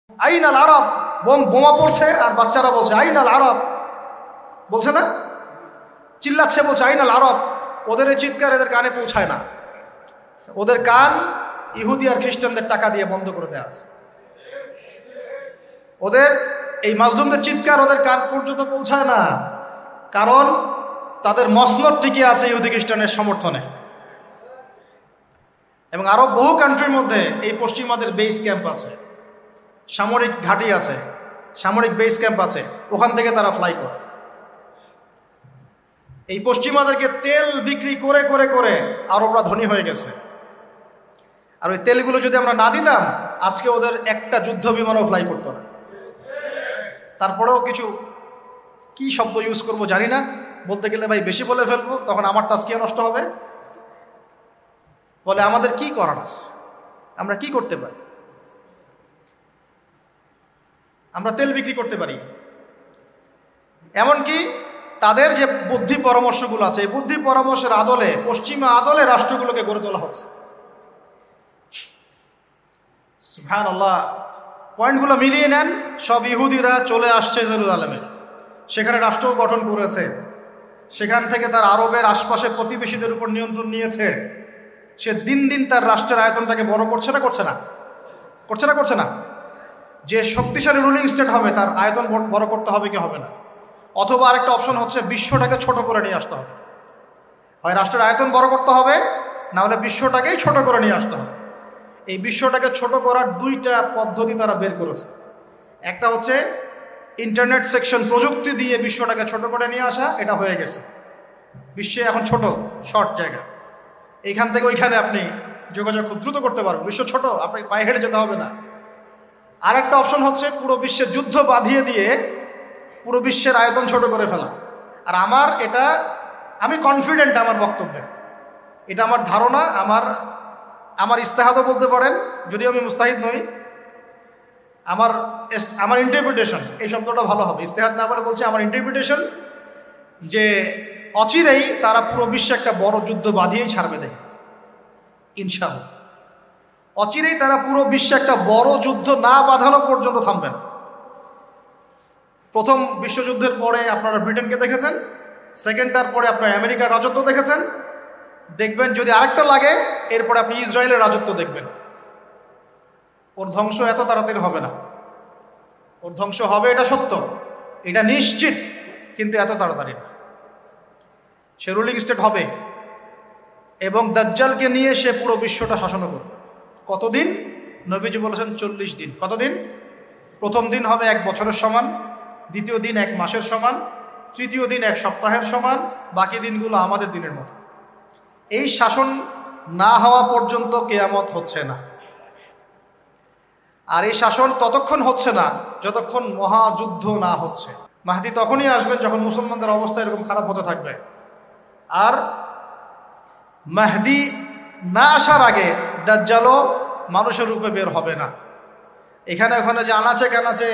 আইনাল আরব, বোমা পড়ছে আর বাচ্চারা বলছে আইনাল আরব, বলছে না, চিল্লাচ্ছে, বলছে আইনাল আরব। ওদের এই চিৎকার এদের কানে পৌঁছায় না, ওদের কান ইহুদি আর খ্রিস্টানদের টাকা দিয়ে বন্ধ করে দেওয়া আছে। ওদের এই মাজলুমদের চিৎকার ওদের কান পর্যন্ত পৌঁছায় না, কারণ তাদের মসনদ টিকে আছে ইহুদি খ্রিস্টানের সমর্থনে। এবং আরো বহু কান্ট্রির মধ্যে এই পশ্চিমাদের বেস ক্যাম্প আছে, সামরিক ঘাঁটি আছে, সামরিক বেস ক্যাম্প আছে, ওখান থেকে তারা ফ্লাই করে। এই পশ্চিমাদেরকে তেল বিক্রি করে করে করে আরবরা ধনী হয়ে গেছে। আর ওই তেলগুলো যদি আমরা না দিতাম, আজকে ওদের একটা যুদ্ধ বিমানও ফ্লাই করতো না। তারপরেও কিছু কি শব্দ ইউজ করব জানি না, বলতে গেলে ভাই বেশি বলে ফেলবো, তখন আমার তাজকিয়া নষ্ট হবে। বলে আমাদের কি করার আছে, আমরা কি করতে পারি? আমরা তেল বিক্রি করতে পারি। এমনকি তাদের যে বুদ্ধি পরামর্শগুলো আছে, এই বুদ্ধি পরামর্শের আদলে, পশ্চিমা আদলে রাষ্ট্রগুলোকে গড়ে তোলা হচ্ছে। সুবহানাল্লাহ। পয়েন্টগুলো মিলিয়ে নেন, সব ইহুদিরা চলে আসছে জেরুজালেমে, সেখানে রাষ্ট্র গঠন করেছে, সেখান থেকে তার আরবের আশপাশের প্রতিবেশীদের উপর নিয়ন্ত্রণ নিয়েছে। সে দিন দিন তার রাষ্ট্রের আয়তনটাকে বড় করছে না, করছে না, করছে না, করছে না। যে শক্তিশালী রুলিং স্টেট হবে তার আয়তন বড় করতে হবে কি হবে না? অথবা আরেকটা অপশন হচ্ছে বিশ্বটাকে ছোট করে নিয়ে আসতে হবে। হয় রাষ্ট্রের আয়তন বড় করতে হবে, না হলে বিশ্বটাকেই ছোট করে নিয়ে আসতে হবে। এই বিশ্বটাকে ছোট করার দুইটা পদ্ধতি তারা বের করেছে। একটা হচ্ছে ইন্টারনেট সেকশন, প্রযুক্তি দিয়ে বিশ্বটাকে ছোট করে নিয়ে আসা, এটা হয়ে গেছে। বিশ্বে এখন ছোট, শর্ট জায়গা, এইখান থেকে ওইখানে আপনি যোগাযোগ খুব দ্রুত করতে পারবেন। বিশ্ব ছোট, আপনি পায়ে হেঁটে যেতে হবে না। আরেকটা অপশন হচ্ছে পুরো বিশ্বে যুদ্ধ বাঁধিয়ে দিয়ে পুরো বিশ্বের আয়তন ছোট করে ফেলা। আর আমি কনফিডেন্ট আমার বক্তব্যে, এটা আমার ধারণা, আমার ইস্তেহাদও বলতে পারেন, যদিও আমি মুস্তাহিদ নই। আমার ইন্টারপ্রিটেশন, এই শব্দটা ভালো হবে, ইস্তেহাদ না বলে বলছি আমার ইন্টারপ্রিটেশন, যে অচিরেই তারা পুরো বিশ্বে একটা বড় যুদ্ধ বাঁধিয়েই ছাড়বে দেয় ইনশাআল্লাহ। অচিরেই তারা পুরো বিশ্বে একটা বড় যুদ্ধ না বাঁধানো পর্যন্ত থামবেন। প্রথম বিশ্বযুদ্ধের পরে আপনারা ব্রিটেনকে দেখেছেন, সেকেন্ডটার পরে আপনার আমেরিকার রাজত্ব দেখেছেন, দেখবেন যদি আরেকটা লাগে এরপরে আপনি ইসরায়েলের রাজত্ব দেখবেন। ওর ধ্বংস এত তাড়াতাড়ি হবে না, ওর ধ্বংস হবে, এটা সত্য, এটা নিশ্চিত, কিন্তু এত তাড়াতাড়ি না। সে রুলিং স্টেট হবে এবং দাজ্জালকে নিয়ে সে পুরো বিশ্বটা শাসন করবে। কতদিন? নবীজি বলেছেন 40 দিন। কতদিন? প্রথম দিন হবে 1 বছরের সমান, দ্বিতীয় দিন 1 মাসের সমান, তৃতীয় দিন 1 সপ্তাহের সমান, বাকি দিনগুলো আমাদের দিনের মতো। এই শাসন না হওয়া পর্যন্ত কিয়ামত হচ্ছে না। আর এই শাসন ততক্ষণ হচ্ছে না যতক্ষণ মহাযুদ্ধ না হচ্ছে। মাহদী তখনই আসবেন যখন মুসলমানদের অবস্থা এরকম খারাপ হতে থাকবে। আর মাহদী না আসার আগে দাজ্জালও মানুষের রূপে বের হবে না। এখানে ওখানে যে আনাচে কানাচে